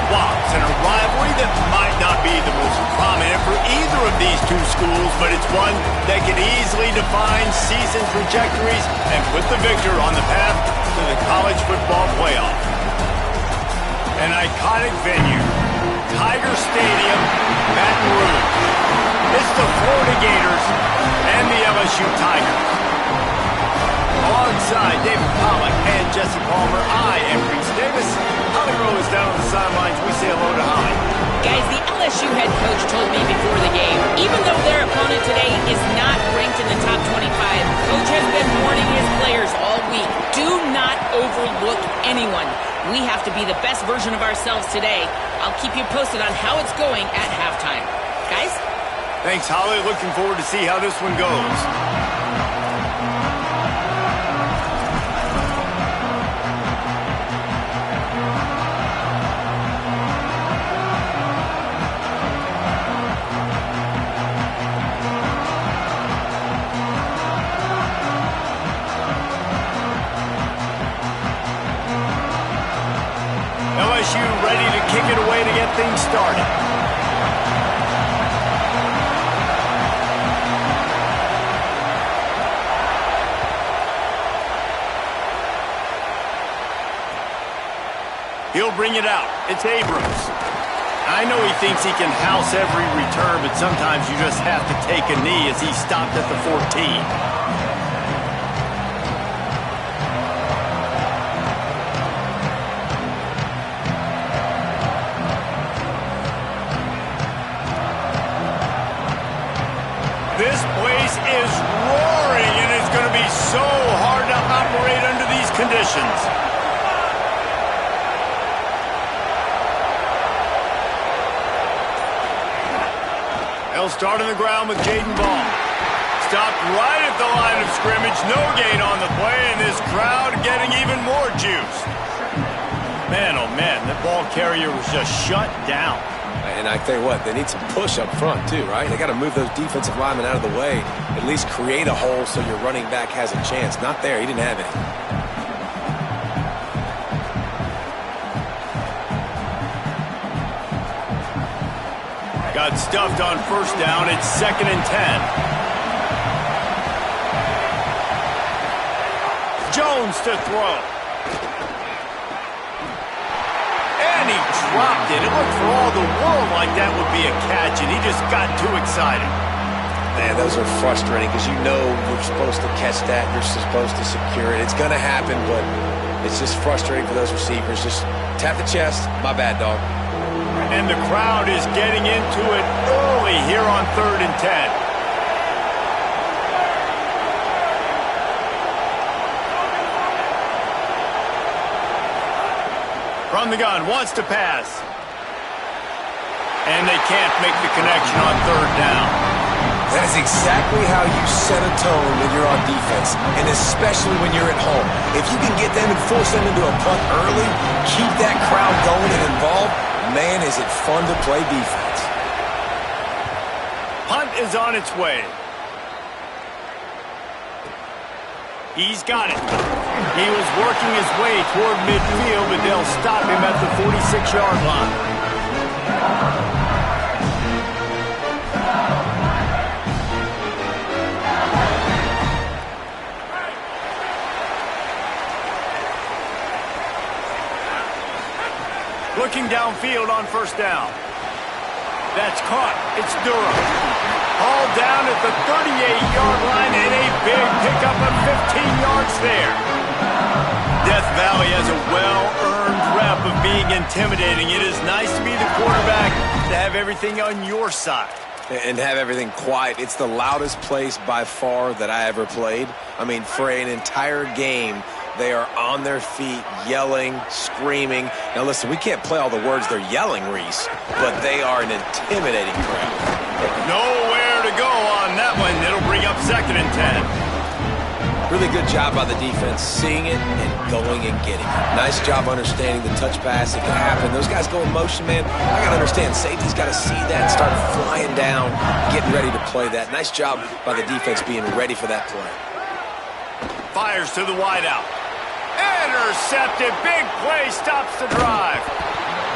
swaps in a rivalry that might not be the most prominent for either of these two schools, but it's one that can easily define season trajectories and put the victor on the path to the college football playoff. An iconic venue, Tiger Stadium, Baton Rouge. It's the Florida Gators and the LSU Tigers. Alongside David Pollack and Jesse Palmer, I am Reese Davis. Holly Rowe is down on the sidelines. We say hello to Holly. Guys, the LSU head coach told me before the game, even though their opponent today is not ranked in the top 25, coach has been warning his players all week. Do not overlook anyone. We have to be the best version of ourselves today. I'll keep you posted on how it's going at halftime. Guys? Thanks, Holly. Looking forward to see how this one goes. LSU ready to kick it away to get things started. He'll bring it out. It's Abrams. I know he thinks he can house every return, but sometimes you just have to take a knee as he stopped at the 14. This place is roaring, and it's going to be so hard to operate under these conditions. They'll start on the ground with Jaden Ball. Stopped right at the line of scrimmage. No gain on the play, and this crowd getting even more juice. Man, oh man, that ball carrier was just shut down. And I tell you what, they need some push up front too, right? They got to move those defensive linemen out of the way. At least create a hole so your running back has a chance. Not there. He didn't have it. Got stuffed on first down. It's 2nd and 10. Jones to throw. And he dropped it. It looked for all the world like that would be a catch, and he just got too excited. Man, those are frustrating because you know you're supposed to catch that. You're supposed to secure it. It's going to happen, but it's just frustrating for those receivers. Just tap the chest. My bad, dog. And the crowd is getting into it early here on 3rd and 10. From the gun, wants to pass. And they can't make the connection on 3rd down. That is exactly how you set a tone when you're on defense, and especially when you're at home. If you can get them and force them into a punt early, keep that crowd going and involved, man, is it fun to play defense. Punt is on its way. He's got it. He was working his way toward midfield, but they'll stop him at the 46-yard line. Looking downfield on first down. That's caught. It's Durham. Hauled down at the 38-yard line and a big pickup of 15 yards there. Death Valley has a well-earned rep of being intimidating. It is nice to be the quarterback, to have everything on your side. And have everything quiet. It's the loudest place by far that I ever played. I mean, for an entire game, they are on their feet, yelling, screaming. Now, listen, we can't play all the words they're yelling, Reese, but they are an intimidating crowd. Nowhere to go on that one. It'll bring up 2nd and 10. Really good job by the defense, seeing it and going and getting it. Nice job understanding the touch pass. It can happen. Those guys go in motion, man. I got to understand, safety's got to see that and start flying down, getting ready to play that. Nice job by the defense being ready for that play. Fires to the wideout. Intercepted. Big play stops the drive.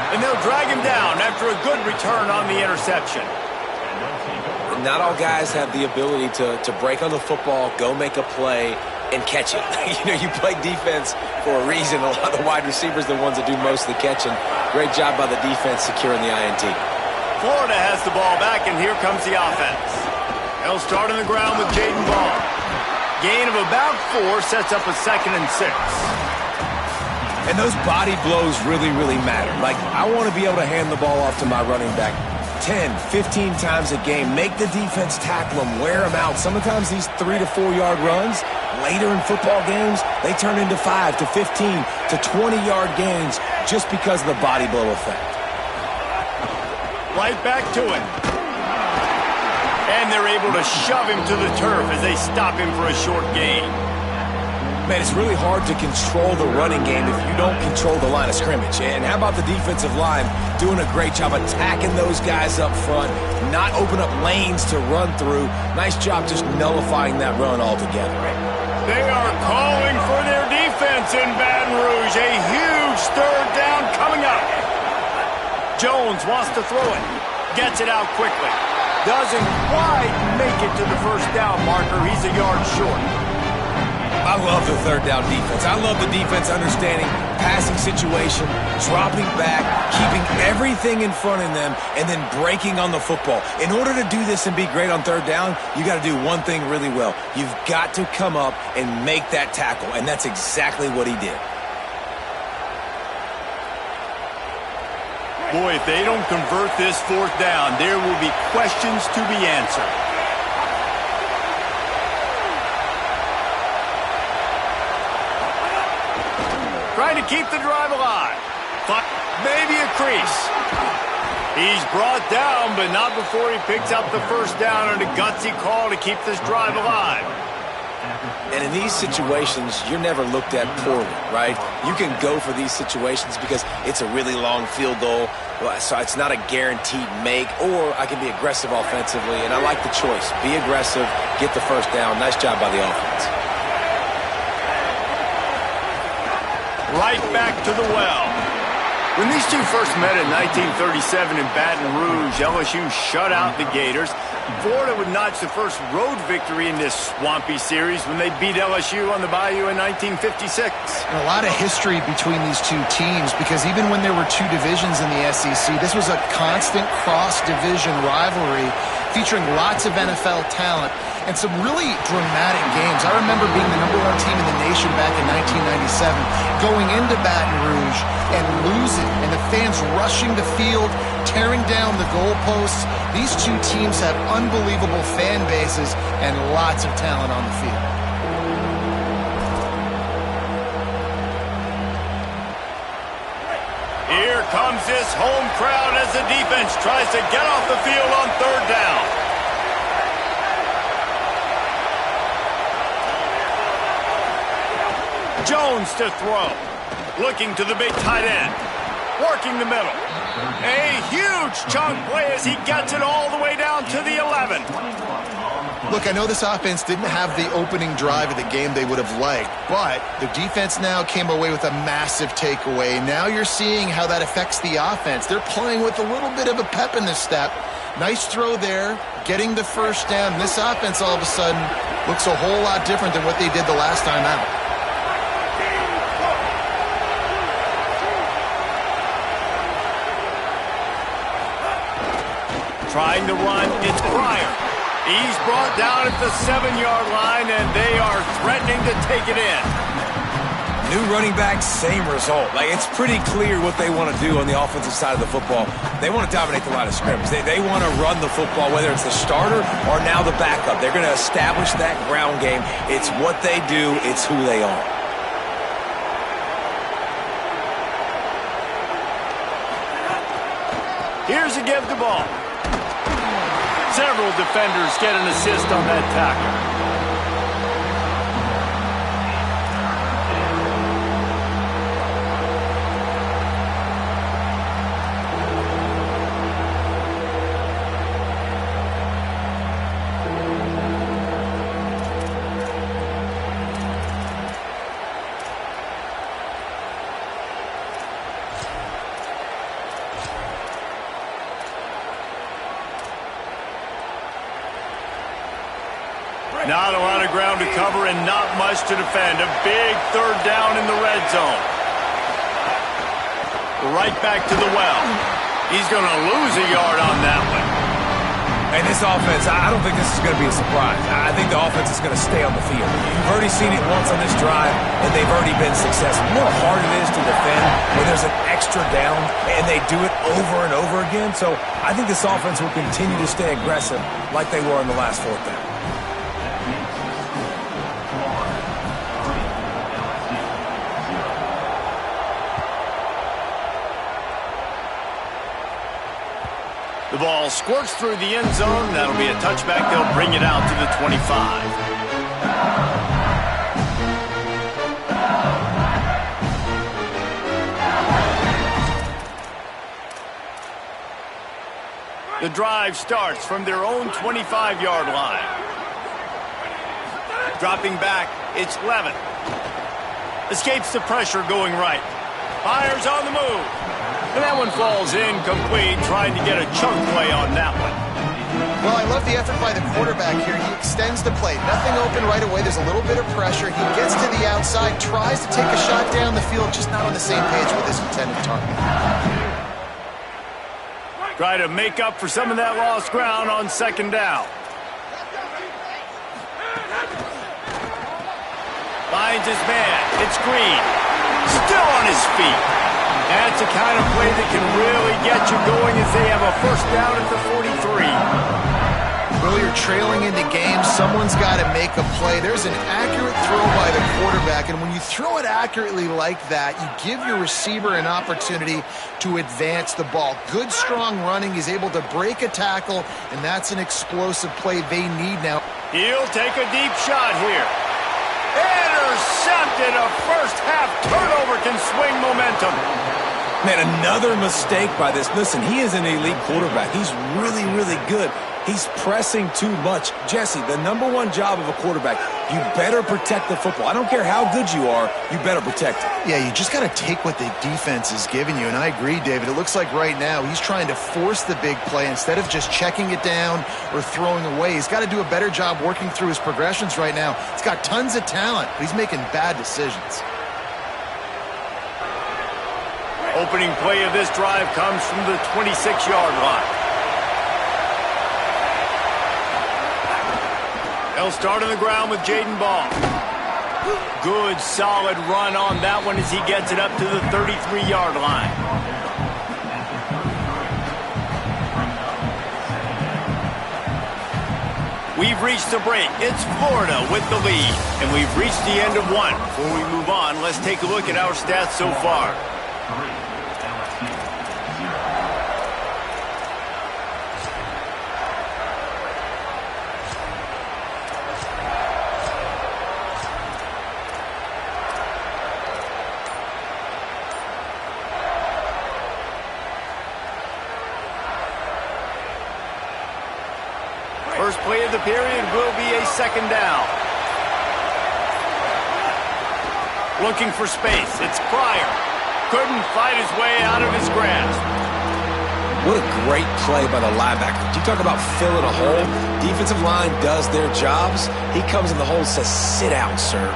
And they'll drag him down after a good return on the interception. Not all guys have the ability to break on the football, go make a play, and catch it. You play defense for a reason. A lot of the wide receivers are the ones that do most of the catching. Great job by the defense securing the INT. Florida has the ball back, and here comes the offense. They'll start on the ground with Jaden Ball. Gain of about 4 sets up a 2nd and 6. And those body blows really, really matter. Like, I want to be able to hand the ball off to my running back 10, 15 times a game. Make the defense tackle them, wear them out. Sometimes these 3 to 4 yard runs, later in football games, they turn into 5 to 15 to 20-yard gains just because of the body blow effect. Right back to it. And they're able to shove him to the turf as they stop him for a short gain. Man, it's really hard to control the running game if you don't control the line of scrimmage. And how about the defensive line doing a great job attacking those guys up front, not open up lanes to run through. Nice job just nullifying that run altogether. They are calling for their defense in Baton Rouge. A huge 3rd down coming up. Jones wants to throw it. Gets it out quickly. Doesn't quite make it to the 1st down marker. He's a yard short. I love the 3rd down defense. I love the defense understanding passing situation, dropping back, keeping everything in front of them, and then breaking on the football. In order to do this and be great on 3rd down, you got to do one thing really well. You've got to come up and make that tackle, and that's exactly what he did. Boy, if they don't convert this 4th down, there will be questions to be answered. Trying to keep the drive alive. Maybe a crease. He's brought down, but not before he picks up the 1st down on a gutsy call to keep this drive alive. And in these situations, you're never looked at poorly, right? You can go for these situations because it's a really long field goal, so it's not a guaranteed make, or I can be aggressive offensively, and I like the choice. Be aggressive, get the 1st down. Nice job by the offense. Right back to the well. When these two first met in 1937 in Baton Rouge, LSU shut out the Gators. Florida would notch the first road victory in this swampy series when they beat LSU on the Bayou in 1956. A lot of history between these two teams because even when there were 2 divisions in the SEC, this was a constant cross-division rivalry featuring lots of NFL talent and some really dramatic games. I remember being the #1 team in the nation back in 1997, going into Baton Rouge and losing, and the fans rushing the field, tearing down the goalposts. These two teams have unbelievable fan bases and lots of talent on the field. Here comes this home crowd as the defense tries to get off the field on 3rd down. Jones to throw. Looking to the big tight end. Working the middle. A huge chunk play as he gets it all the way down to the 11. Look, I know this offense didn't have the opening drive of the game they would have liked, but the defense now came away with a massive takeaway. Now you're seeing how that affects the offense. They're playing with a little bit of a pep in the step. Nice throw there, getting the 1st down. This offense all of a sudden looks a whole lot different than what they did the last time out. Trying to run, it's Pryor. He's brought down at the 7-yard line, and they are threatening to take it in. New running back, same result. Like, it's pretty clear what they want to do on the offensive side of the football. They want to dominate the line of scrimmage. They want to run the football, whether it's the starter or now the backup. They're going to establish that ground game. It's what they do. It's who they are. Here's a give the ball. Several defenders get an assist on that tackle. Not a lot of ground to cover and not much to defend. A big third down in the red zone. Right back to the well. He's going to lose a yard on that one. And this offense, I don't think this is going to be a surprise. I think the offense is going to stay on the field. You've already seen it once on this drive, and they've already been successful. You know how hard it is to defend when there's an extra down, and they do it over and over again? So I think this offense will continue to stay aggressive like they were in the last fourth down. The ball squirts through the end zone. That'll be a touchback. They'll bring it out to the 25. The drive starts from their own 25-yard line. Dropping back, it's Levin. Escapes the pressure going right. Fires on the move. And that one falls incomplete, trying to get a chunk play on that one. Well, I love the effort by the quarterback here. He extends the play. Nothing open right away. There's a little bit of pressure. He gets to the outside, tries to take a shot down the field, just not on the same page with his intended target. Try to make up for some of that lost ground on second down. Finds his man. It's Green. Still on his feet. That's the kind of play that can really get you going as they have a first down at the 43. Well, you're trailing into games. Someone's got to make a play. There's an accurate throw by the quarterback, and when you throw it accurately like that, you give your receiver an opportunity to advance the ball. Good, strong running. He's able to break a tackle, and that's an explosive play they need now. He'll take a deep shot here. Intercepted. A first-half turnover can swing momentum. Man, another mistake by this. Listen, he is an elite quarterback. He's really, really good. He's pressing too much. Jesse, the number one job of a quarterback, you better protect the football. I don't care how good you are, you better protect it. Yeah, you just got to take what the defense is giving you, and I agree, David. It looks like right now he's trying to force the big play instead of just checking it down or throwing away. He's got to do a better job working through his progressions right now. He's got tons of talent, but he's making bad decisions. Opening play of this drive comes from the 26-yard line. They'll start on the ground with Jaden Ball. Good, solid run on that one as he gets it up to the 33-yard line. We've reached the break. It's Florida with the lead. And we've reached the end of one. Before we move on, let's take a look at our stats so far. First play of the period will be a second down. Looking for space. It's Pryor. Couldn't fight his way out of his grasp. What a great play by the linebacker. You talk about filling a hole. Defensive line does their jobs. He comes in the hole and says, sit down, sir.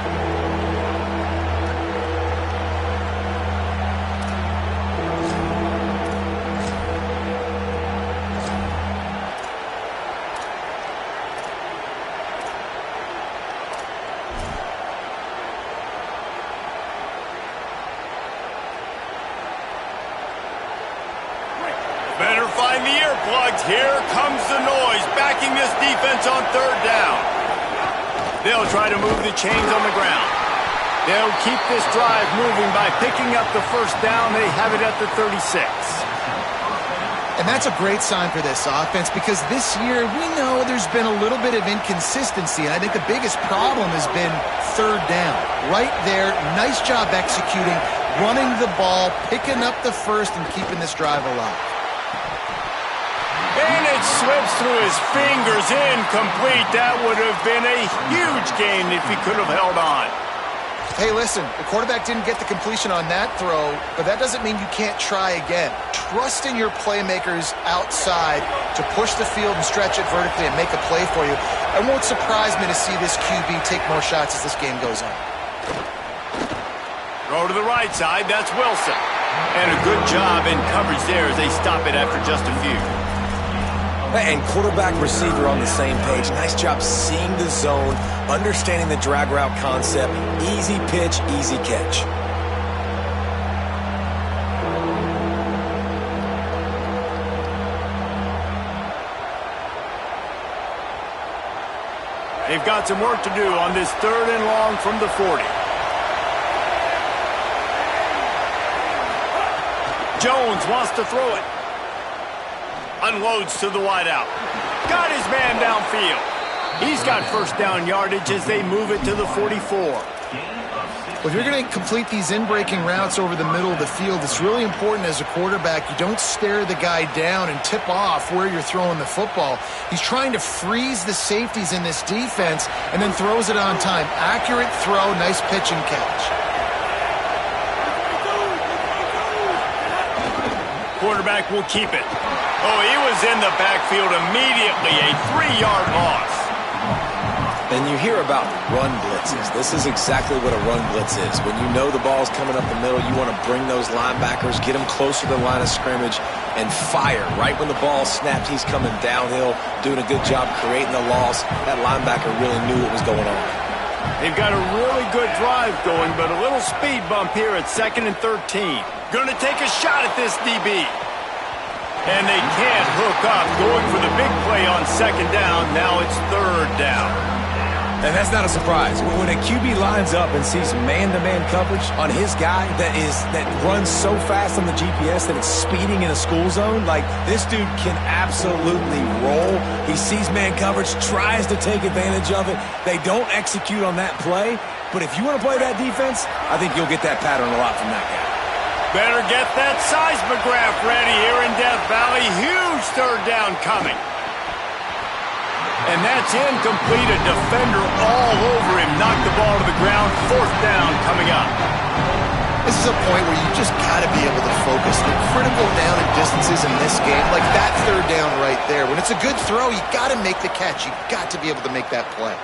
Better find the earplugs. Here comes the noise, backing this defense on third down. They'll try to move the chains on the ground. They'll keep this drive moving by picking up the first down. They have it at the 36. And that's a great sign for this offense because this year we know there's been a little bit of inconsistency. And I think the biggest problem has been third down. Right there, nice job executing, running the ball, picking up the first, and keeping this drive alive. And it slips through his fingers, incomplete. That would have been a huge gain if he could have held on. Hey, listen, the quarterback didn't get the completion on that throw, but that doesn't mean you can't try again. Trust in your playmakers outside to push the field and stretch it vertically and make a play for you. It won't surprise me to see this QB take more shots as this game goes on. Throw to the right side, that's Wilson. And a good job in coverage there as they stop it after just a few. And quarterback receiver on the same page. Nice job seeing the zone, understanding the drag route concept. Easy pitch, easy catch. They've got some work to do on this 3rd and long from the 40. Jones wants to throw it. Unloads to the wideout. Got his man downfield. He's got first down yardage as they move it to the 44. Well, if you're going to complete these in-breaking routes over the middle of the field, it's really important as a quarterback you don't stare the guy down and tip off where you're throwing the football. He's trying to freeze the safeties in this defense and then throws it on time. Accurate throw, nice pitch and catch. Quarterback will keep it. Oh, he was in the backfield immediately. A 3-yard loss. And you hear about run blitzes. This is exactly what a run blitz is. When you know the ball's coming up the middle, you want to bring those linebackers, get them closer to the line of scrimmage, and fire. Right when the ball snapped, he's coming downhill, doing a good job creating the loss. That linebacker really knew what was going on. They've got a really good drive going, but a little speed bump here at 2nd and 13. Going to take a shot at this DB. And they can't hook up. Going for the big play on 2nd down. Now it's 3rd down. And that's not a surprise. When a QB lines up and sees man-to-man coverage on his guy that runs so fast on the GPS that it's speeding in a school zone, like this dude can absolutely roll. He sees man coverage, tries to take advantage of it. They don't execute on that play. But if you want to play that defense, I think you'll get that pattern a lot from that guy. Better get that seismograph ready here in Death Valley. Huge 3rd down coming. And that's incomplete. A defender all over him. Knocked the ball to the ground. 4th down coming up. This is a point where you just got to be able to focus. The critical down and distances in this game, like that 3rd down right there. When it's a good throw, you got to make the catch. You got to be able to make that play.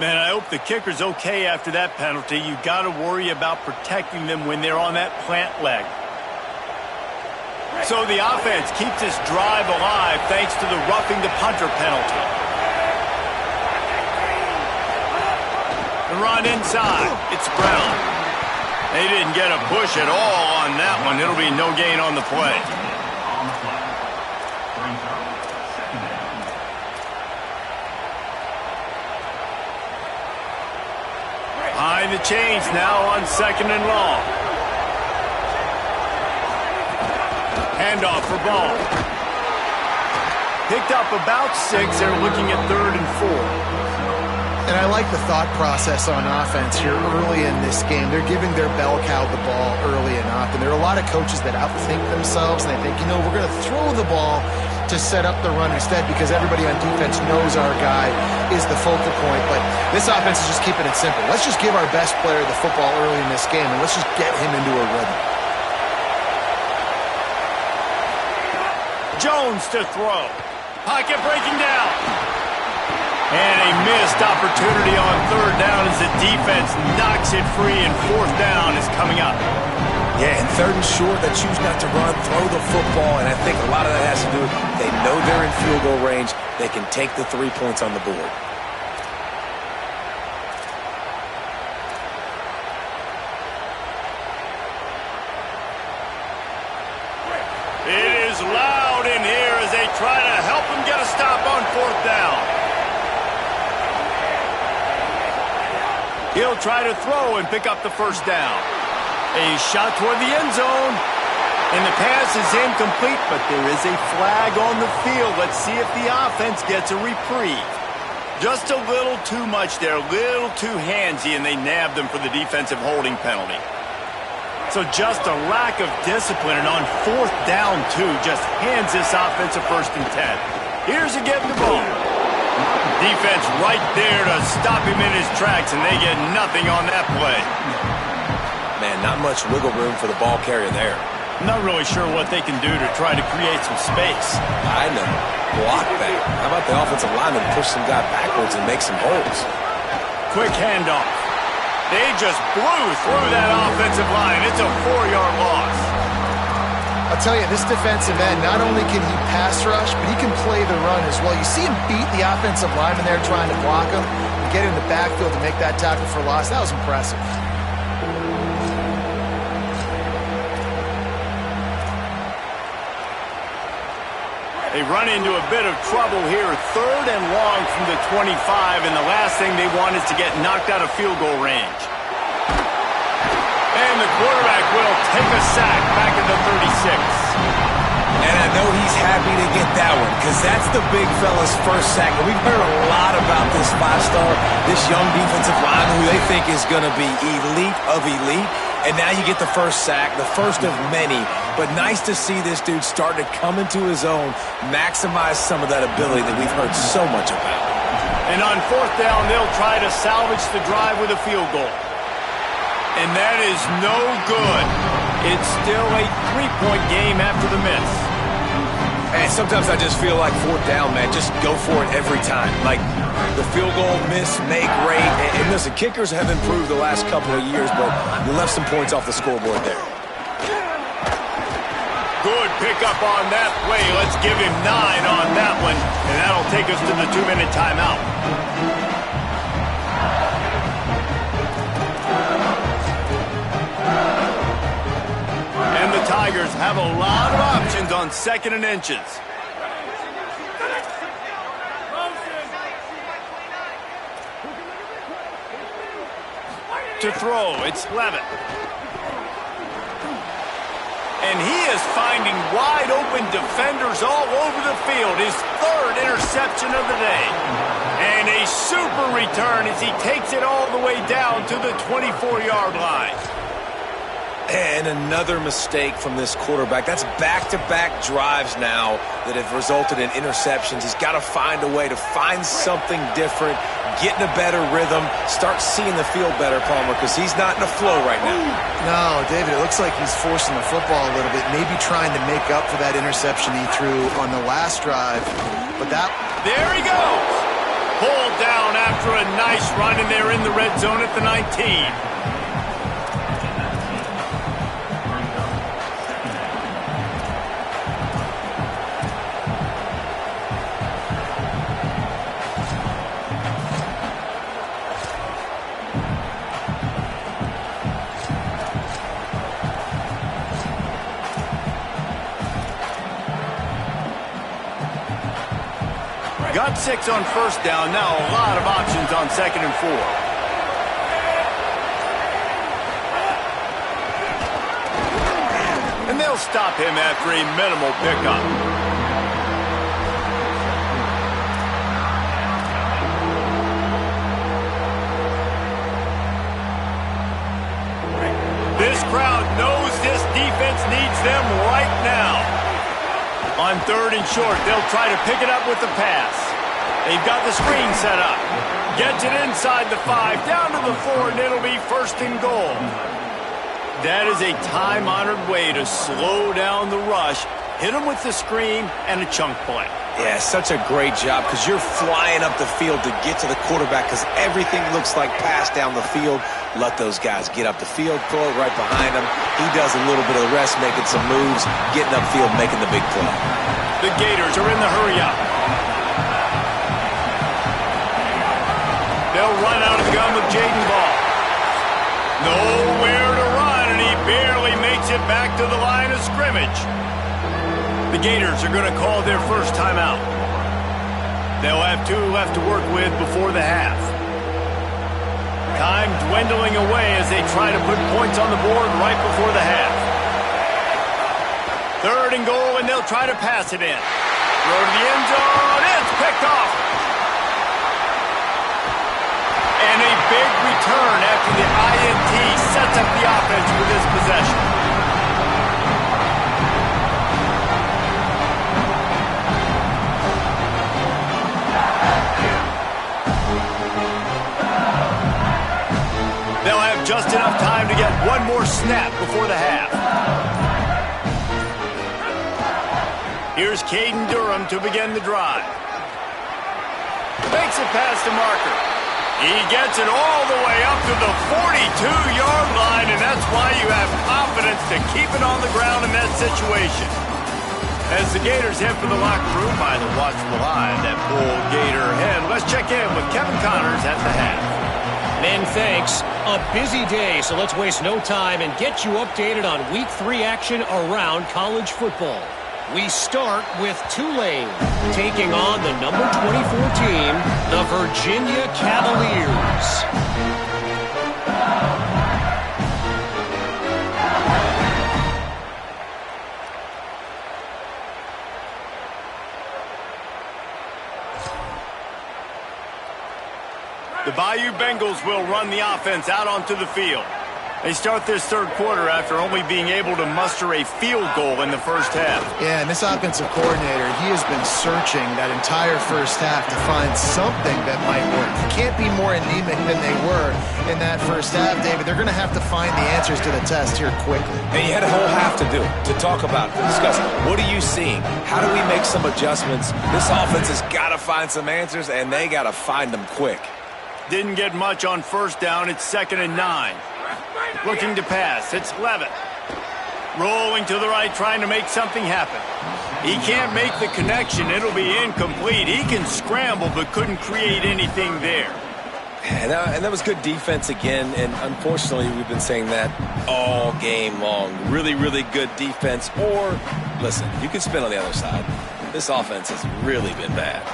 Man, I hope the kicker's okay after that penalty. You got to worry about protecting them when they're on that plant leg. So the offense keeps this drive alive thanks to the roughing the punter penalty. The run inside. It's Brown. They didn't get a push at all on that one. It'll be no gain on the play. Behind the chains now on 2nd and long. Handoff for ball. Picked up about 6. They're looking at 3rd and 4. And I like the thought process on offense here early in this game. They're giving their bell cow the ball early enough. And there are a lot of coaches that outthink themselves. And they think, we're going to throw the ball to set up the run instead because everybody on defense knows our guy is the focal point. But this offense is just keeping it simple. Let's just give our best player the football early in this game, and let's just get him into a rhythm. Jones to throw. Pocket breaking down. And a missed opportunity on 3rd down as the defense knocks it free, and 4th down is coming up. Yeah, and 3rd and short, they choose not to run, throw the football, and I think a lot of that has to do with they know they're in field goal range. They can take the 3 points on the board. It is loud in here as they try to help him get a stop on 4th down. He'll try to throw and pick up the 1st down. A shot toward the end zone. And the pass is incomplete, but there is a flag on the field. Let's see if the offense gets a reprieve. Just a little too much there, a little too handsy, and they nabbed them for the defensive holding penalty. So just a lack of discipline, and on 4th down, too, just hands this offensive 1st and 10. Here's a get the ball. Defense right there to stop him in his tracks, and they get nothing on that play. Man, not much wiggle room for the ball carrier there. Not really sure what they can do to try to create some space. I know. Block that. How about the offensive lineman push some guy backwards and make some holes? Quick handoff. They just blew through that offensive line. It's a 4-yard loss. I'll tell you, this defensive end, not only can he pass rush, but he can play the run as well. You see him beat the offensive lineman there trying to block him and get in the backfield to make that tackle for loss. That was impressive. They run into a bit of trouble here. 3rd and long from the 25, and the last thing they want is to get knocked out of field goal range. And the quarterback will take a sack back at the 36. And I know he's happy to get that one because that's the big fella's first sack. And we've heard a lot about this 5-star, this young defensive lineman who they think is going to be elite of elite. And now you get the first sack, the first of many. But nice to see this dude start to come into his own, maximize some of that ability that we've heard so much about. And on 4th down, they'll try to salvage the drive with a field goal. And that is no good. It's still a 3-point game after the miss. And sometimes I just feel like 4th down, man, just go for it every time. Like the field goal, miss, make, rate. And listen, kickers have improved the last couple of years, but you left some points off the scoreboard there. Good pickup on that play. Let's give him 9 on that one, and that'll take us to the 2-minute timeout. And the Tigers have a lot of options on 2nd and inches. To throw, it's Levitt. And he is finding wide-open defenders all over the field. His 3rd interception of the day. And a super return as he takes it all the way down to the 24-yard line. And another mistake from this quarterback. That's back-to-back drives now that have resulted in interceptions. He's got to find a way to find something different, get in a better rhythm, start seeing the field better, Palmer, because he's not in a flow right now. No, David, it looks like he's forcing the football a little bit, maybe trying to make up for that interception he threw on the last drive. But that... There he goes! Pulled down after a nice run, and they're in the red zone at the 19. Got 6 on 1st down. Now a lot of options on 2nd and 4. And they'll stop him after a minimal pickup. This crowd knows this defense needs them right now. On 3rd and short, they'll try to pick it up with the pass. They've got the screen set up. Gets it inside the 5, down to the 4, and it'll be 1st and goal. That is a time-honored way to slow down the rush, hit them with the screen, and a chunk play. Yeah, such a great job because you're flying up the field to get to the quarterback because everything looks like pass down the field. Let those guys get up the field, throw it right behind him. He does a little bit of the rest, making some moves, getting upfield, making the big play. The Gators are in the hurry-up. They'll run out of the gun with Jaden Ball. Nowhere to run, and he barely makes it back to the line of scrimmage. The Gators are going to call their first timeout. They'll have 2 left to work with before the half. Time dwindling away as they try to put points on the board right before the half. 3rd and goal, and they'll try to pass it in. Throw to the end zone. It's picked off. And a big return after the INT sets up the offense for this possession. just enough time to get one more snap before the half. Here's Caden Durham to begin the drive. Makes it past the marker. He gets it all the way up to the 42-yard line, and that's why you have confidence to keep it on the ground in that situation. As the Gators head for the locker room by the watchful eye, that bull Gator head. Let's check in with Kevin Connors at the half. Men, thanks. A busy day, so let's waste no time and get you updated on Week 3 action around college football. We start with Tulane, taking on the number 24 team, the Virginia Cavaliers. The Bayou Bengals will run the offense out onto the field. They start this third quarter after only being able to muster a field goal in the first half. Yeah, and this offensive coordinator, he has been searching that entire first half to find something that might work. You can't be more anemic than they were in that first half, David. They're going to have to find the answers to the test here quickly. And you had a whole half to do it, to talk about it, to discuss it. What are you seeing? How do we make some adjustments? This offense has got to find some answers, and they got to find them quick. Didn't get much on first down. It's 2nd and 9. Looking to pass. It's Levitt. Rolling to the right, trying to make something happen. He can't make the connection. It'll be incomplete. He can scramble, but couldn't create anything there. And that was good defense again, and unfortunately, we've been saying that all game long. Really, really good defense. Or, listen, you can spin on the other side. This offense has really been bad.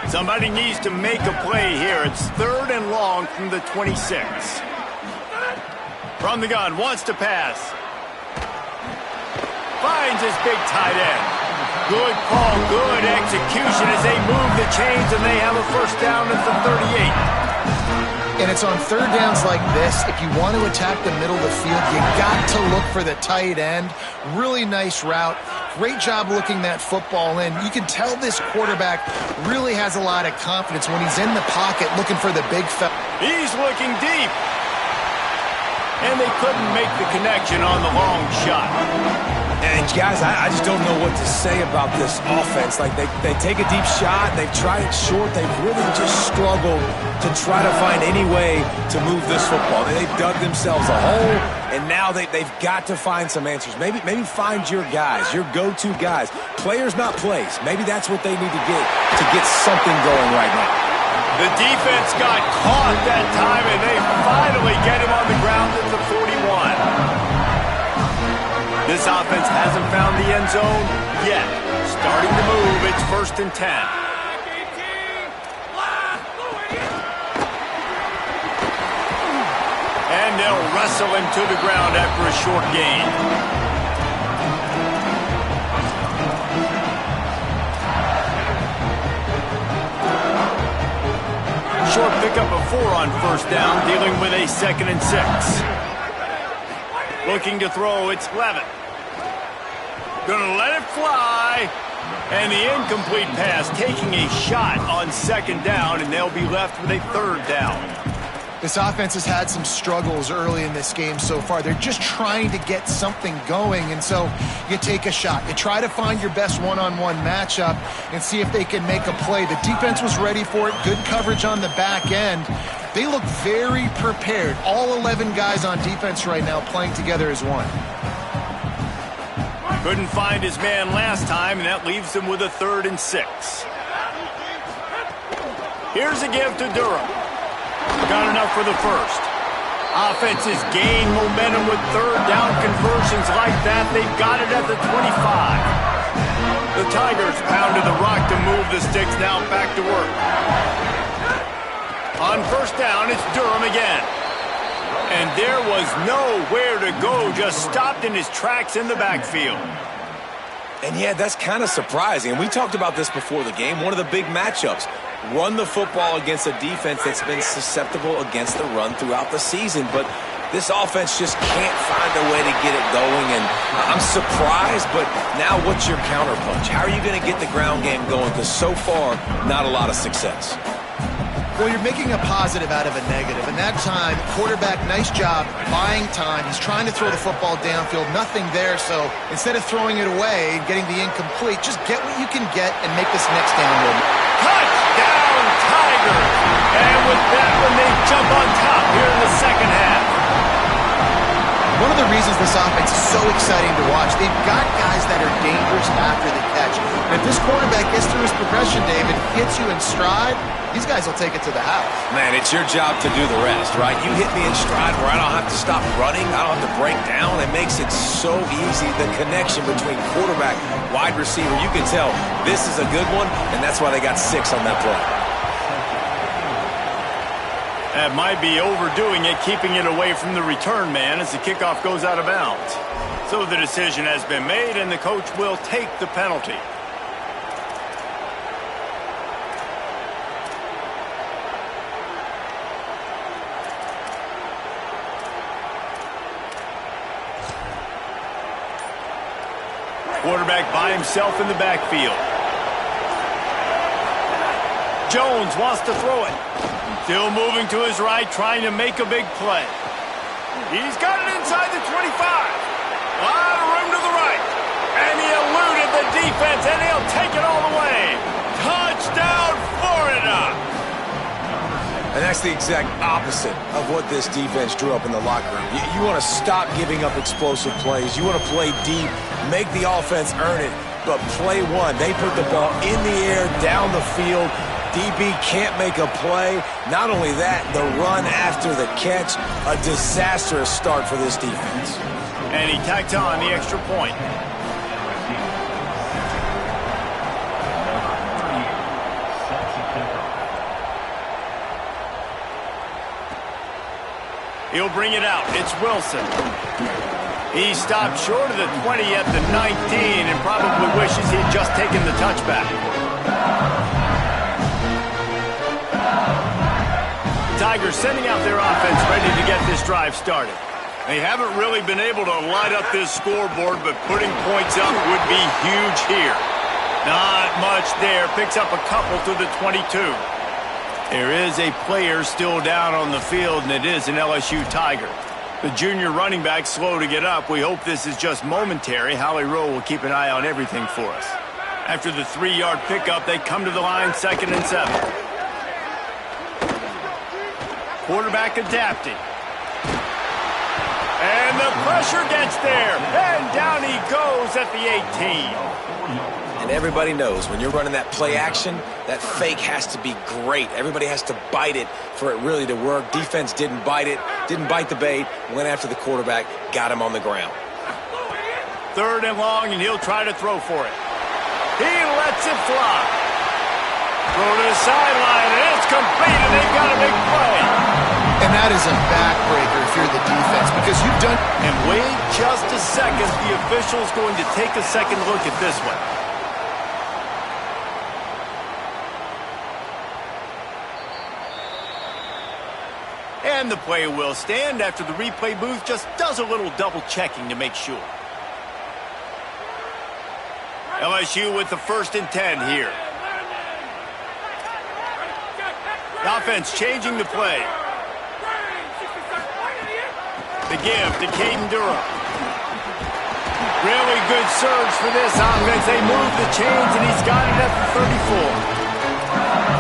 Somebody needs to make a play here. It's 3rd and long from the 26. From the gun, wants to pass. Finds his big tight end. Good call, good execution as they move the chains, and they have a first down at the 38. And it's on third downs like this. If you want to attack the middle of the field, you got to look for the tight end. Really nice route. Great job looking that football in. You can tell this quarterback really has a lot of confidence when he's in the pocket looking for the big fella. He's looking deep. And they couldn't make the connection on the long shot. And guys, I just don't know what to say about this offense. Like, they take a deep shot, they've tried it short, they've really just struggled to try to find any way to move this football. They've dug themselves a hole, and now they've got to find some answers. Maybe find your guys, your go-to guys. Players, not plays. Maybe that's what they need to get something going right now. The defense got caught that time, and they finally get him on the ground at the 41. This offense hasn't found the end zone yet. Starting to move, it's 1st and 10. And they'll wrestle him to the ground after a short gain. Short pickup of 4 on first down, dealing with a 2nd and 6. Looking to throw, it's Levitt. Gonna let it fly. And the incomplete pass, taking a shot on 2nd down, and they'll be left with a 3rd down. This offense has had some struggles early in this game so far. They're just trying to get something going, and so you take a shot. You try to find your best one-on-one matchup and see if they can make a play. The defense was ready for it. Good coverage on the back end. They look very prepared. All 11 guys on defense right now playing together as one. Couldn't find his man last time, and that leaves them with a 3rd and 6. Here's a give to Durham. Got enough for the first. Offenses gain momentum with 3rd down conversions like that. They've got it at the 25. The Tigers pounded the rock to move the sticks, now back to work. On first down, it's Durham again. And there was nowhere to go, just stopped in his tracks in the backfield. And yeah, that's kind of surprising. We talked about this before the game. One of the big matchups. Run the football against a defense that's been susceptible against the run throughout the season. But this offense just can't find a way to get it going. And I'm surprised, but now what's your counterpunch? How are you going to get the ground game going? Because so far, not a lot of success. Well, you're making a positive out of a negative. And that time, quarterback, nice job, buying time. He's trying to throw the football downfield. Nothing there, so instead of throwing it away and getting the incomplete, just get what you can get and make this next down win. Touchdown, Tigers! And with that one, they jump on top here in the second half. One of the reasons this offense is so exciting to watch, they've got guys that are dangerous after the catch. And if this quarterback gets through his progression, David, hits you in stride, these guys will take it to the house. Man, it's your job to do the rest, right? You hit me in stride where I don't have to stop running. I don't have to break down. It makes it so easy. The connection between quarterback, wide receiver, you can tell this is a good one, and that's why they got 6 on that play. That might be overdoing it, keeping it away from the return man as the kickoff goes out of bounds. So the decision has been made, and the coach will take the penalty. Quarterback by himself in the backfield. Jones wants to throw it. Still moving to his right, trying to make a big play. He's got it inside the 25. A lot of room to the right. And he eluded the defense, and he'll take it all the way. Touchdown, Florida! And that's the exact opposite of what this defense drew up in the locker room. You want to stop giving up explosive plays. You want to play deep, make the offense earn it. But play one, they put the ball in the air, down the field. DB can't make a play. Not only that, the run after the catch, a disastrous start for this defense. And he tacked on the extra point. He'll bring it out. It's Wilson. He stopped short of the 20 at the 19 and probably wishes he had just taken the touchback. Tigers sending out their offense ready to get this drive started. They haven't really been able to light up this scoreboard, but putting points up would be huge here. Not much there. Picks up a couple to the 22. There is a player still down on the field, and it is an LSU Tiger. The junior running back slow to get up. We hope this is just momentary. Howie Rowe will keep an eye on everything for us. After the 3-yard pickup, they come to the line 2nd and 7. Quarterback adapting. And the pressure gets there. And down he goes at the 18. And everybody knows when you're running that play action, that fake has to be great. Everybody has to bite it for it really to work. Defense didn't bite it, didn't bite the bait, went after the quarterback, got him on the ground. 3rd and long, and he'll try to throw for it. He lets it fly. Throw to the sideline, and it's complete, and they've got a big play. And that is a backbreaker if you're the defense, because you've done... And wait just a second. The official's going to take a second look at this one. And the play will stand after the replay booth just does a little double checking to make sure. LSU with the 1st and 10 here. The offense changing the play. The give to Caden Durham. Really good surge for this offense. They move the chains, and he's got it at the 34.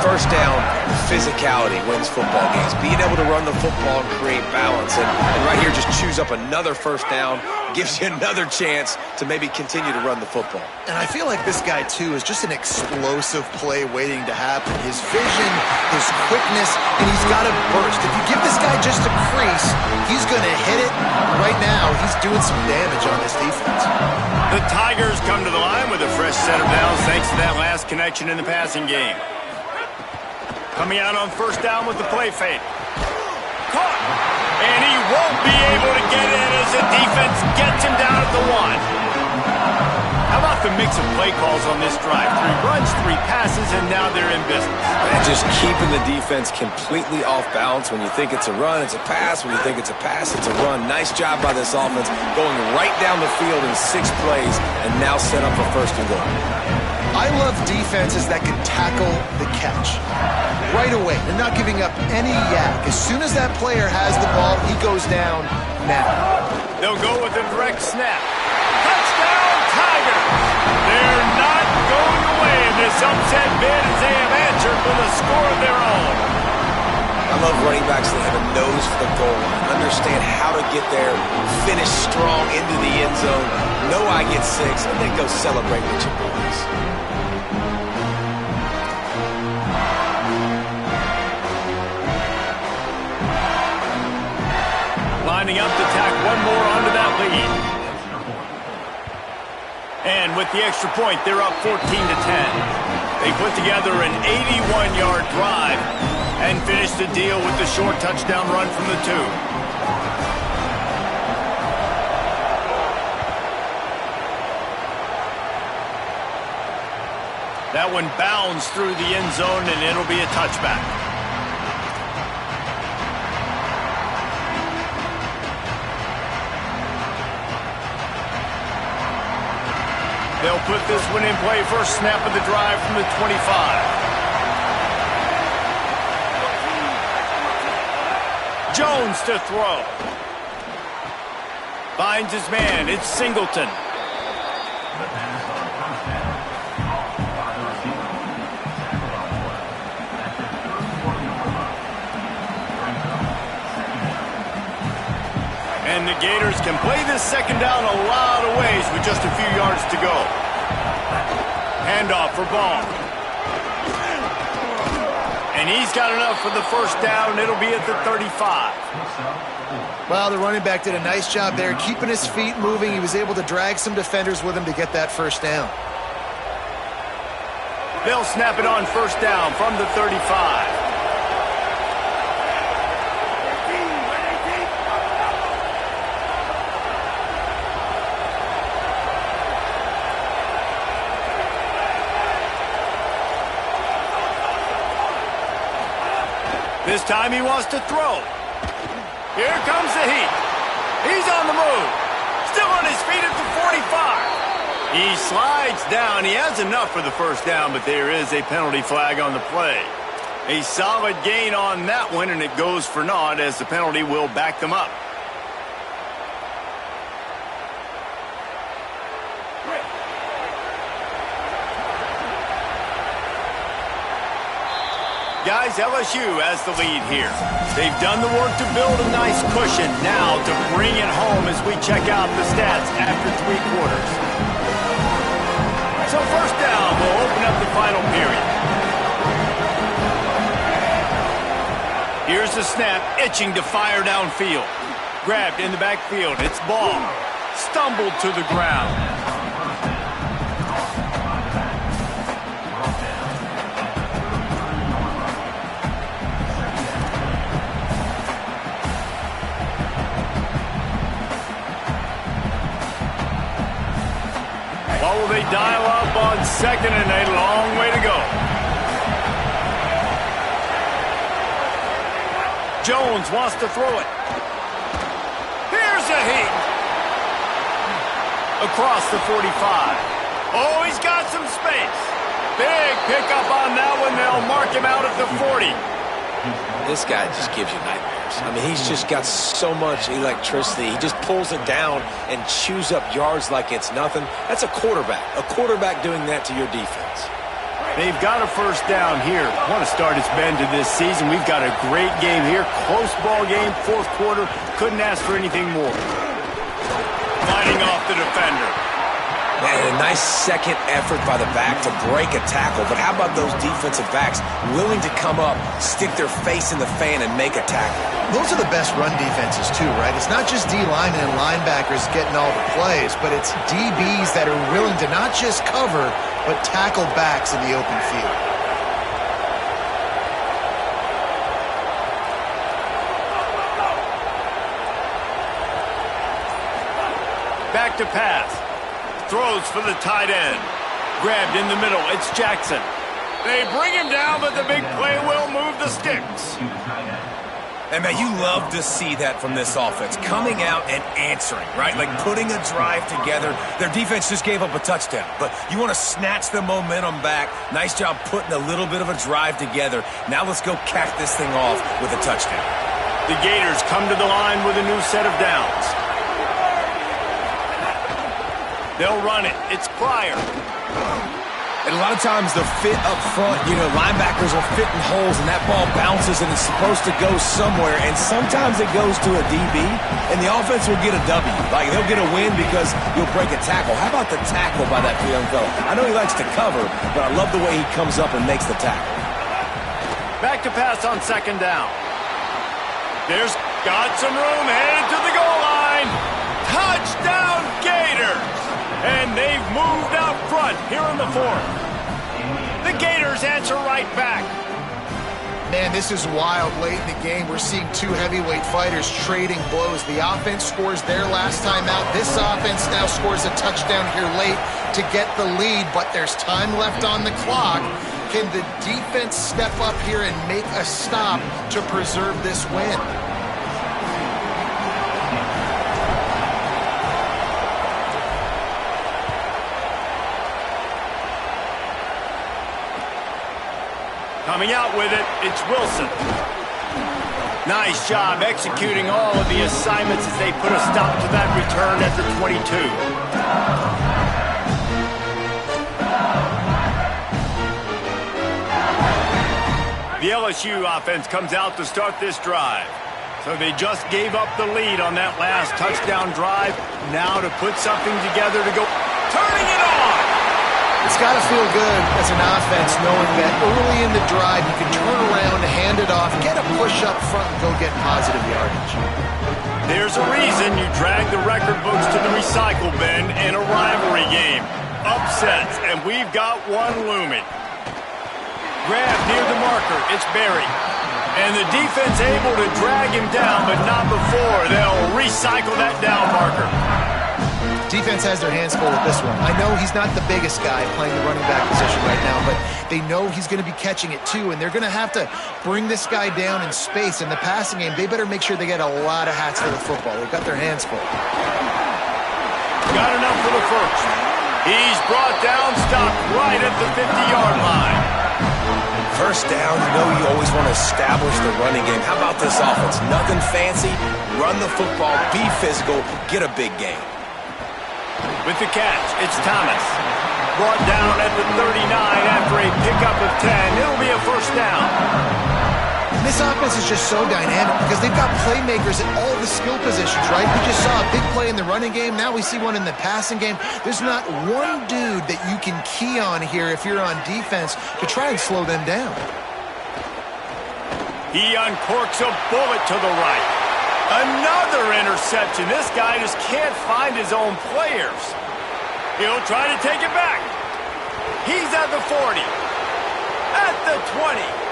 First down, physicality wins football games. Being able to run the football and create balance. And right here, just choose up another first down, gives you another chance to maybe continue to run the football. And I feel like this guy, too, is just an explosive play waiting to happen. His vision, his quickness, and he's got a burst. If you give this guy just a crease, he's going to hit it. Right now, he's doing some damage on this defense. The Tigers come to the line with a fresh set of downs thanks to that last connection in the passing game. Coming out on 1st down with the play fake. Caught. And he won't be able to get in as the defense gets him down at the 1. How about the mix of play calls on this drive? 3 runs, 3 passes, and now they're in business. And just keeping the defense completely off balance. When you think it's a run, it's a pass. When you think it's a pass, it's a run. Nice job by this offense going right down the field in 6 plays and now set up for 1st and goal. I love defenses that can tackle the catch right away. They're not giving up any yak. As soon as that player has the ball, he goes down now. They'll go with a direct snap. Touchdown, Tigers! They're not going away in this upset bid as they have answered with a score of their own. I love running backs that have a nose for the goal line, understand how to get there, finish strong into the end zone, know I get 6, and then go celebrate with your boys. Lining up to tack one more onto that lead. And with the extra point, they're up 14-10. They put together an 81-yard drive and finish the deal with the short touchdown run from the 2. That one bounds through the end zone, and it'll be a touchback. They'll put this one in play. First snap of the drive from the 25. Jones to throw. Finds his man. It's Singleton. And the Gators can play this second down a lot of ways with just a few yards to go. Handoff for Ball. And he's got enough for the first down. It'll be at the 35. Well, the running back did a nice job there, keeping his feet moving. He was able to drag some defenders with him to get that first down. They'll snap it on first down from the 35. This time he wants to throw. Here comes the heat. He's on the move. Still on his feet at the 45. He slides down. He has enough for the first down, but there is a penalty flag on the play. A solid gain on that one, and it goes for naught as the penalty will back them up. Guys, LSU has the lead here. They've done the work to build a nice cushion. Now to bring it home as we check out the stats after 3 quarters. So first down will open up the final period. Here's the snap, itching to fire downfield. Grabbed in the backfield. It's Ball. Stumbled to the ground. Will they dial up on second, and a long way to go. Jones wants to throw it. Here's a heat. Across the 45. Oh, he's got some space. Big pickup on that one. They'll mark him out at the 40. This guy just gives you nightmares. I mean, he's just got so much electricity. He just pulls it down and chews up yards like it's nothing. That's a quarterback. A quarterback doing that to your defense. They've got a first down here. What a start it's been to this season. We've got a great game here. Close ball game, 4th quarter. Couldn't ask for anything more. Fighting off the defender. Man, a nice second effort by the back to break a tackle. But how about those defensive backs willing to come up, stick their face in the fan, and make a tackle? Those are the best run defenses, too, right? It's not just D-linemen and linebackers getting all the plays, but it's DBs that are willing to not just cover, but tackle backs in the open field. Back to pass. Throws for the tight end. Grabbed in the middle. It's Jackson. They bring him down, but the big play will move the sticks. And, man, you love to see that from this offense, coming out and answering, right? Like putting a drive together. Their defense just gave up a touchdown, but you want to snatch the momentum back. Nice job putting a little bit of a drive together. Now let's go cap this thing off with a touchdown. The Gators come to the line with a new set of downs. They'll run it. It's Pryor. And a lot of times the fit up front, linebackers are fitting holes and that ball bounces and it's supposed to go somewhere. And sometimes it goes to a DB and the offense will get a W. Like he'll get a win because you'll break a tackle. How about the tackle by that young fella? I know he likes to cover, but I love the way he comes up and makes the tackle. Back to pass on second down. There's got some room, headed to the goal line. Touchdown Gators! And they've moved out front here in the fourth. The Gators answer right back. Man, this is wild late in the game. We're seeing two heavyweight fighters trading blows. The offense scores their last time out. This offense now scores a touchdown here late to get the lead, but there's time left on the clock. Can the defense step up here and make a stop to preserve this win? Coming out with it, it's Wilson. Nice job executing all of the assignments as they put a stop to that return at the 22. The LSU offense comes out to start this drive. So they just gave up the lead on that last touchdown drive. Now to put something together to go, turning it on! It's got to feel good as an offense knowing that early in the drive you can turn around, hand it off, get a push up front, and go get positive yardage. There's a reason you drag the record books to the recycle bin in a rivalry game. Upsets, and we've got one looming. Grab near the marker, it's Berry. And the defense able to drag him down, but not before they'll recycle that down marker. Defense has their hands full with this one. I know he's not the biggest guy playing the running back position right now, but they know he's going to be catching it too, and they're going to have to bring this guy down in space. In the passing game, they better make sure they get a lot of hats for the football. They've got their hands full. Got enough for the first. He's brought down, stopped right at the 50-yard line. First down, you always want to establish the running game. How about this offense? Nothing fancy. Run the football, be physical, get a big game. With the catch, it's Thomas. Brought down at the 39 after a pickup of 10. It'll be a first down. This offense is just so dynamic because they've got playmakers at all the skill positions, right? We just saw a big play in the running game. Now we see one in the passing game. There's not one dude that you can key on here if you're on defense to try and slow them down. He uncorks a bullet to the right. Another interception. This guy just can't find his own players. He'll try to take it back. He's at the 40. At the 20.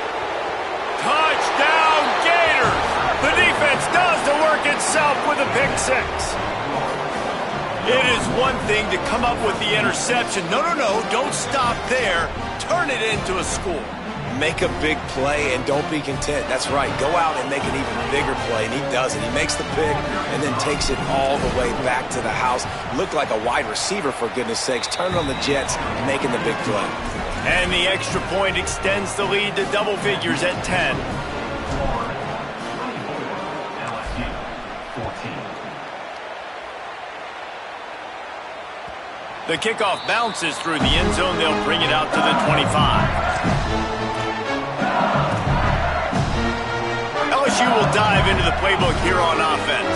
Touchdown, Gators! The defense does the work itself with a pick six. It is one thing to come up with the interception. No, don't stop there. Turn it into a score. Make a big play and don't be content. That's right. Go out and make an even bigger play, and he does it. He makes the pick and then takes it all the way back to the house. Looked like a wide receiver, for goodness sakes. Turning on the Jets, making the big play. And the extra point extends the lead to double figures at 10. The kickoff bounces through the end zone. They'll bring it out to the 25. LSU will dive into the playbook here on offense.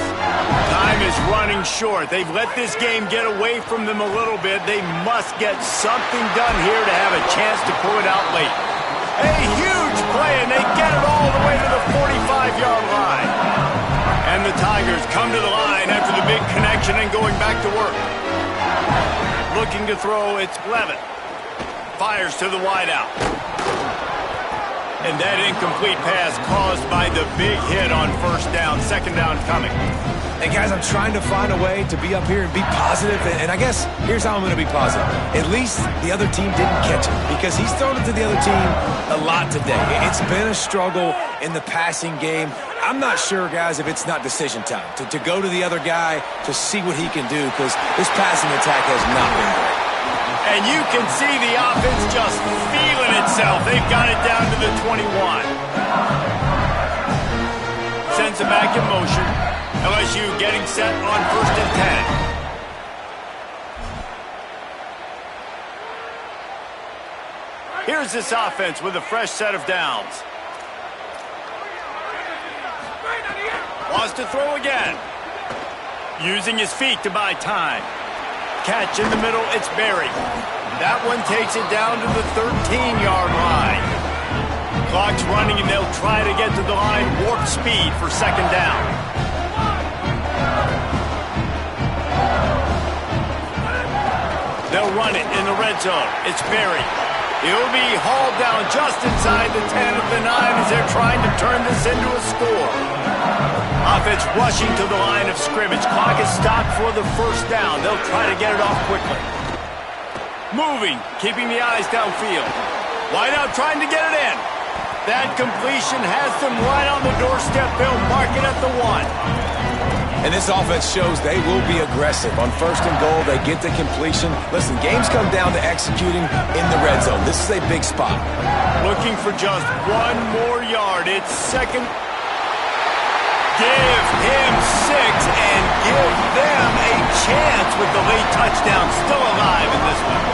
Time is running short. They've let this game get away from them a little bit. They must get something done here to have a chance to pull it out late. A huge play, and they get it all the way to the 45-yard line. And the Tigers come to the line after the big connection and going back to work. Looking to throw, it's Levitt. Fires to the wideout. And that incomplete pass caused by the big hit on first down. Second down coming. And guys, I'm trying to find a way to be up here and be positive. And I guess here's how I'm going to be positive. At least the other team didn't catch him because he's thrown it to the other team a lot today. It's been a struggle in the passing game. I'm not sure, guys, if it's not decision time. To go to the other guy to see what he can do, because this passing attack has not been great. And you can see the offense just feeling itself. They've got it down to the 21. Sends it back in motion. LSU getting set on 1st and 10. Here's this offense with a fresh set of downs. Wants to throw again. Using his feet to buy time. Catch in the middle, it's Berry. That one takes it down to the 13-yard line. Clock's running, and they'll try to get to the line warp speed for 2nd down. They'll run it in the red zone. It's Berry. He'll be hauled down just inside the 10 of the 9 as they're trying to turn this into a score. Offense rushing to the line of scrimmage. Clock is stopped for the 1st down. They'll try to get it off quickly. Moving, keeping the eyes downfield. Wideout trying to get it in. That completion has them right on the doorstep. They'll mark it at the 1. And this offense shows they will be aggressive. On 1st and goal, they get the completion. Listen, games come down to executing in the red zone. This is a big spot. Looking for just 1 more yard. It's 2nd. Give him 6 and give them a chance with the late touchdown still alive in this one.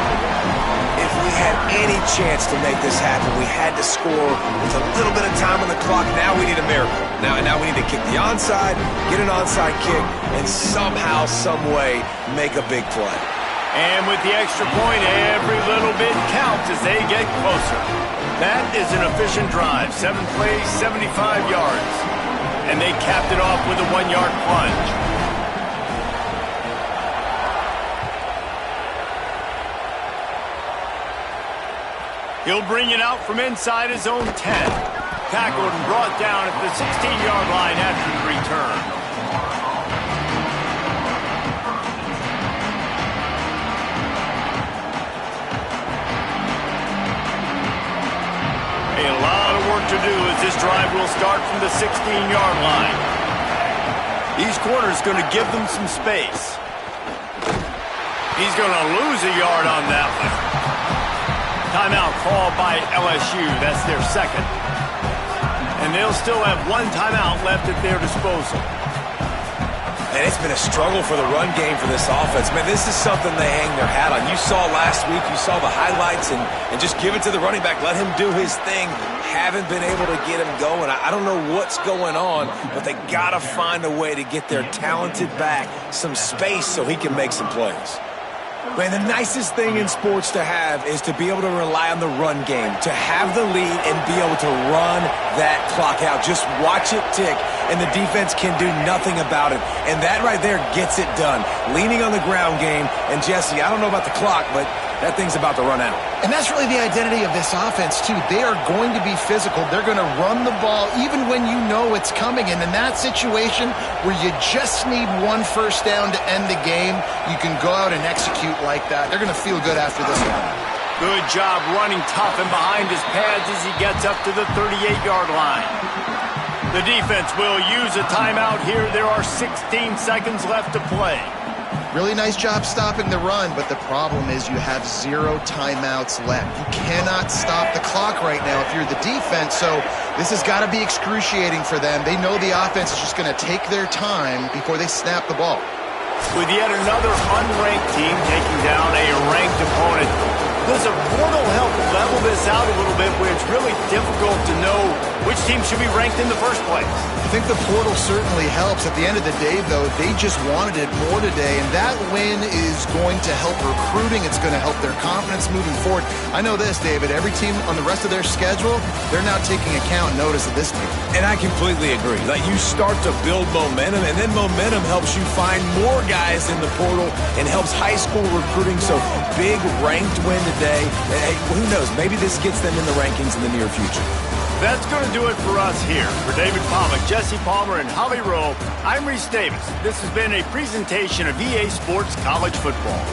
If we had any chance to make this happen, we had to score with a little bit of time on the clock. Now we need a miracle. Now we need to kick the onside, get an onside kick, and somehow, some way, make a big play. And with the extra point, every little bit counts as they get closer. That is an efficient drive. 7 plays, 75 yards. And they capped it off with a 1-yard plunge. He'll bring it out from inside his own 10. Tackled and brought down at the 16-yard line after the return. A lot of work to do as this drive will start from the 16-yard line. These corners going to give them some space. He's going to lose a yard on that one. Timeout called by LSU. That's their 2nd. And they'll still have 1 timeout left at their disposal. And it's been a struggle for the run game for this offense. Man, this is something they hang their hat on. You saw last week, you saw the highlights, and just give it to the running back. Let him do his thing. Haven't been able to get him going. I don't know what's going on, but they got to find a way to get their talented back some space so he can make some plays. Man, the nicest thing in sports to have is to be able to rely on the run game, to have the lead and be able to run that clock out. Just watch it tick, and the defense can do nothing about it. And that right there gets it done. Leaning on the ground game, and Jesse, I don't know about the clock, but that thing's about to run out. And that's really the identity of this offense, too. They are going to be physical. They're going to run the ball even when you know it's coming. And in that situation where you just need 1 first down to end the game, you can go out and execute like that. They're going to feel good after this one. Good job running tough and behind his pads as he gets up to the 38-yard line. The defense will use a timeout here. There are 16 seconds left to play. Really nice job stopping the run, but the problem is you have 0 timeouts left. You cannot stop the clock right now if you're the defense, so this has got to be excruciating for them. They know the offense is just going to take their time before they snap the ball. With yet another unranked team taking down a ranked opponent, does a portal help level this out a little bit where it's really difficult to know which team should be ranked in the first place? I think the portal certainly helps. At the end of the day, though, they just wanted it more today, and that win is going to help recruiting. It's going to help their confidence moving forward. I know this, David. Every team on the rest of their schedule, they're now taking account and notice of this team. And I completely agree. Like, you start to build momentum, and then momentum helps you find more guys in the portal and helps high school recruiting. So big ranked win today. Hey, who knows? Maybe this gets them in the rankings in the near future. That's going to do it for us here. For David Pollack, Jesse Palmer, and Holly Rowe, I'm Reese Davis. This has been a presentation of EA Sports College Football.